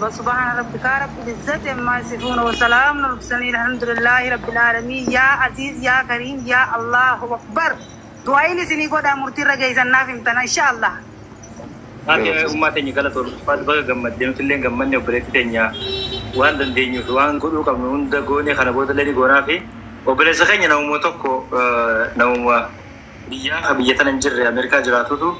سبحان ربك رب العزة عما يصفون وسلام على المرسلين الحمد لله رب العالمين يا عزيز يا كريم يا الله أكبر دعائي سني قد أمرتي رجعي نافهم تنا إن شاء الله. Ake umatnya kalau tuh pas bagai gammat dia tuh leng gammatnya berarti tanya wan dan dia nyuruh wan kudu kamu unda gue nih karena buat lagi gue rapi obrol sekanya naum motoko naum dia kebiasaan anjir Amerika jelas tuh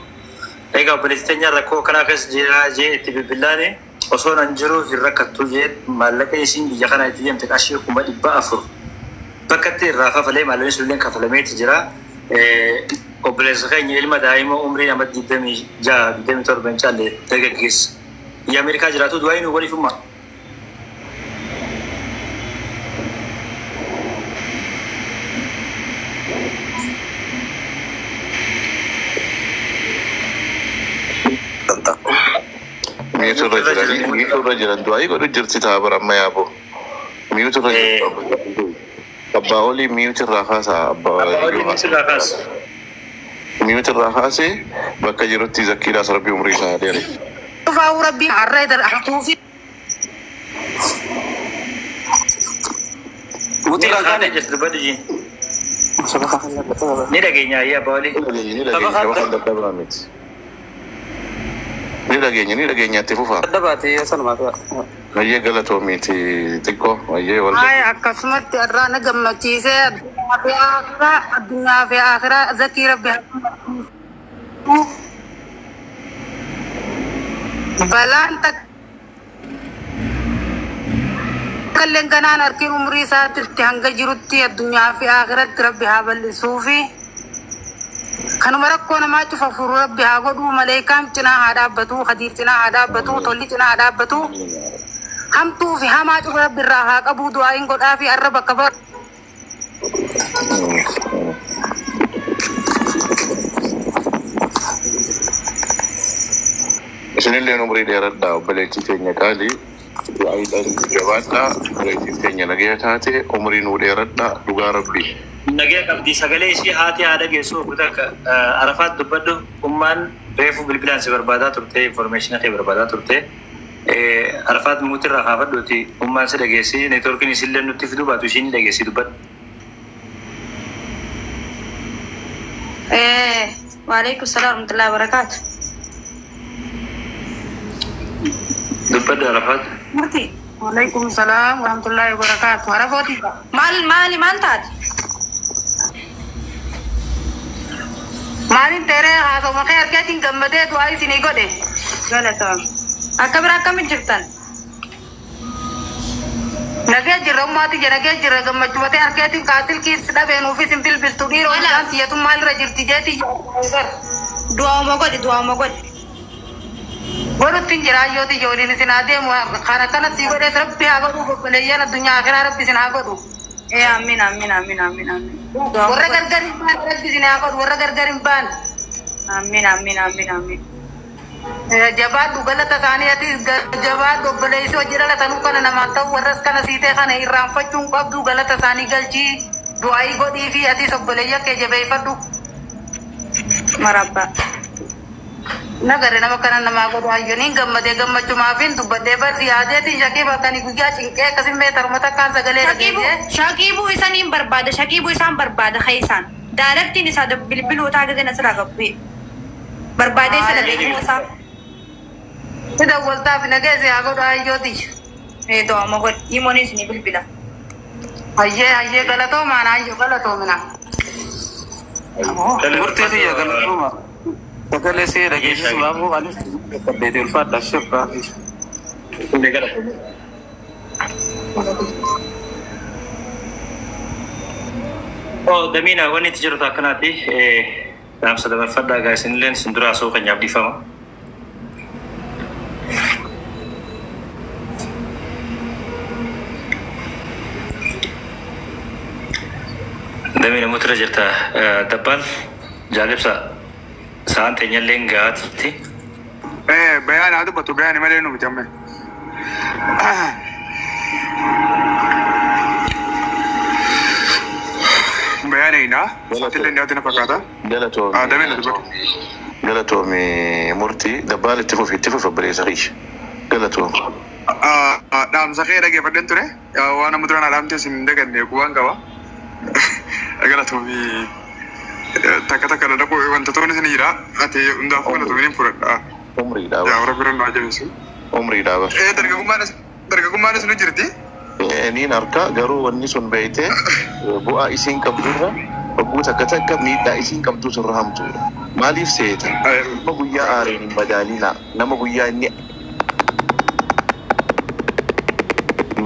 ega Palestina rako karena kes jira je tiba bilane oson anjuru hirakat tuh je malaka isin dia karena itu yang terkasih kumad ibaafur pakati rafa falem alun sulen kafalamet jira obrol sekanya ilmu daima umri amat didami jah didami terben cale tegakis ya Amerika jelas tuh dua ini boleh cuma Miutu rajalan dua ikut jersi tabar amma ya bu. Miutu rajalan abba oli miutu rahasa abba oli miutu rahasa. Miutu rahasa bakal jeruti zakira sarabi umri sahari. Fa'u Rabbi array dar ahtufi. Muti rahasa jas berbadi. Ini lagi ya boleh. Ini lagi nyati fufa. Ada berarti ya sama tu. Aye galato miti tiko aye wal. Ay akasmat arra nagam chise dunya fi akhirah zakira bi balan tak kallen kanan arkin umri saat tihanga jirutti dunya fi akhirat rabbi habal sufi كانوا مركونا ما تفكروا ربي هاقولوا ملاكام تنا عذابتو خدير تنا عذابتو تولي تنا عذابتو هم تو في هم أجوا ربي الراحة أبو دعائن قد أفي الرب كبر Sini le nomor dia rada boleh citanya kali aidan jawabnya boleh citanya lagi hati umri nu dia rada duga rabbi. Nagaya kabdi sagale isi hati ada gesu budak Arafat dubado umman refu bilbilan se berbada turte information ke berbada turte Arafat mutir rahabat doti umman se dagesi network ni sillen nutif du batu sini dagesi dubat Waalaikumsalam warahmatullahi wabarakatuh dubat Arafat Mati Waalaikumsalam warahmatullahi wabarakatuh Arafati mali mantat Malin tere haso makher kya ting gammade tu ai sini gode galata akabra kam jirtan nage jirra mati nage jirra gammatu mate arke ting kasil ki sida ben office simple bistudiro kan tiya tum mal rajirti jeti dua mo gode boru tin jira yoti jori ni sinade mo khana kana si gode rabbi hago ko peleyana dunya akhirah rabbi sina hago amin warra gargarin ban rabbi sina hago warra gargarin ban amin jabadu galata saniyati jabadu balaiso jirala tanu kana namata warras kana site kana iram fatung abdu galata sani galchi duai godi fi ati sobbalaya ke jabai fadu marabba nagare nama kana nama godo ayoni gammade gammachu mafin tu bade bar ziyadati jake bakani gugya chinke kasim me tarmata kan sagale shakibu isan im barbada shakibu isan barbada khaisan darabti ni sada bilbilu taagade nasra gabbi barbade sala bemusa ida walta fi nageze agodo ayoti do mo god imoni sini bilbila ayye galato mana ayyo galato mina Murti tu ya galato ma. Sagale se lagi suabu wali kabede ulfat dashab ka. Oh damina wani tijaru takanati dalam sadar fadda guys ini len sendura so kan yabdi fama damina mutra jirta dabbal jalib saan tenya lenga ti bayan adu batu bayan male no jamme bayan ina satile ne adina fakata galato damina dubat galato mi murti dabbal tifu fi bari sahish galato دام سخير أجي بدن ترى وأنا مدرنا دام تسين دكان نيكوان كوا أجل تومي تكتا كلا دكوا وانت توني سنيرا أتي عندا فولا تومي نفرد عمري دابا يا رب رنا جالسين عمري دابا درجة كمان نجرتي ni narka garuu wanni sun beeyte bu'aa isiin qabdurra ogguu takka takka miidhaa isiin qabdu surra hamtuudha. Maaliif seeta? Nama guyyaa aareen hin madaalina. Nama guyyaa inni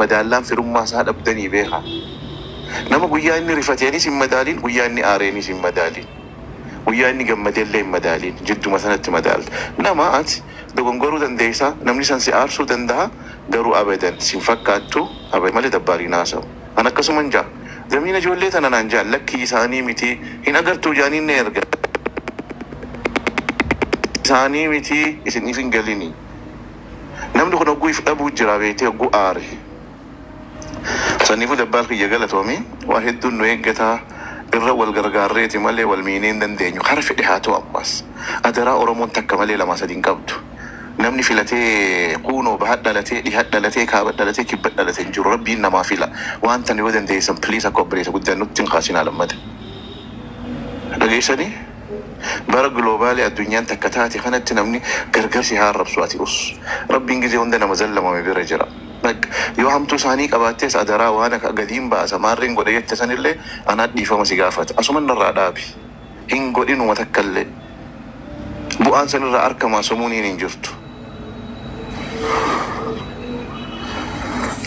madaallaan firummaa isaa dhabdanii beeka. Nama guyyaa inni rifateenis hin madaalin, guyyaa inni aareenis hin madaalin. Guyyaa inni gammadeellee hin madaalin, jidduma sanatti madaalta. Nama ati dogongoruu dandeessa, namni san si aarsuu danda'a. Garuu abadan sin fakkaattu abad malee dabbarii naasawu. An akkasuman jaa zamiina ijoollee tana naan jaan lakkii isaanii miti hin agartuu jaaniin ne erga. Isaanii miti isiniif hin galini. Namni kun hogguu if dhabuu jira beetee hogguu aare. Saniifuu dabbaal kiyya galatoomii waa hedduun nu eeggataa irra wal gargaarreeti malee wal miinee hin dandeenyu. Hara fedhe haa ta'u ammas. Adaraa Oromoon takka malee lama sadiin qabdu. Namni filatee kuunoo bahat dhalatee dhihat dhalatee kaabat dhalatee kibbat dhalatee hin jiru rabbiin namaa fila waan tan yoo dandeessan piliis akka obboleessa guddaan nutti hin kaasinaa lammata. Dhageessanii bara giloobaalii addunyaan takka taate kanatti namni gargar si haa arrabsu ati us rabbiin gizee hunda nama zallamame bira jira. Yoo hamtuu isaanii qabaattees adaraa waan akka gadiin baasa maarreen godhe jette sanillee anaat dhiifama si gaafata asuma narraa dhaabi hin godhinuma takkallee bu'aan sanirraa argamaa sumuuniin hin jirtu.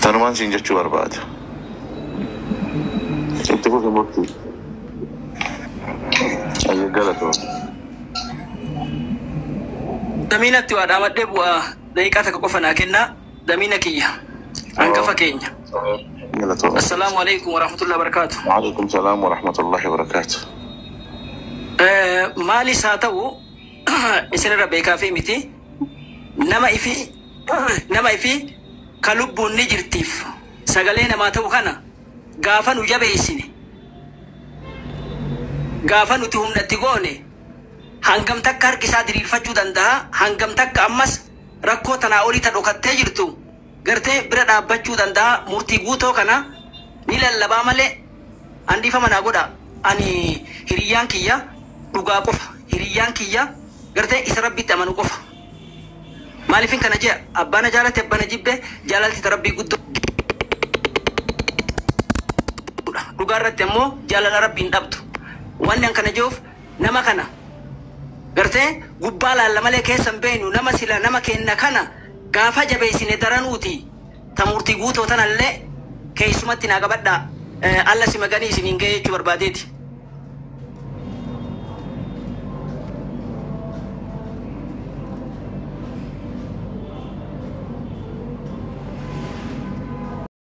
Tanumaan siin jechuu barbaada. Itti fufi murtii. Ayya galatoo. Damiinatti waa dhaamadhee bu'aa daqiiqaa takka qofa naa kennaa damiina kiyya hangafa keenya. Galatoo. Assalaamu alaikum warahmatullahi wabarakaatu. Waalaikum salaam warahmatullahi wabarakaatu. Maalis haa ta'u isinirra beekaa fi miti nama ifi ka lubbuun ni jirtiif sagalee namaa ta'u kana gaafa nu jabeessine gaafa nuti humnatti goone hangam takka harkisaa diriirfachuu danda'a hangam takka ammas rakkoo tanaa olii ta dhokattee jirtu gartee bira dhaabbachuu danda'a murtii guutoo kana ni lallabaa malee handhiifama naa godha ani hiriyyaan kiyya dhugaa qofa hiriyyaan kiyya gartee isa rabbitti amanu qofa. Maaliifin kana jee abbaan jaalate abbaan jibbe jaalalti rabbii guddoo dhugaa irratti ammoo jaalala rabbiin dhabdu wanni an kana jeef nama kana gartee gubbaa laalla malee keessan beenu nama sila nama kenna kana gaafa jabeessine daranuuti ta murtii guutoo tanallee keessumatti naa qabadhaa alla si maganii isiniin ga'ee jechuu barbaadeeti.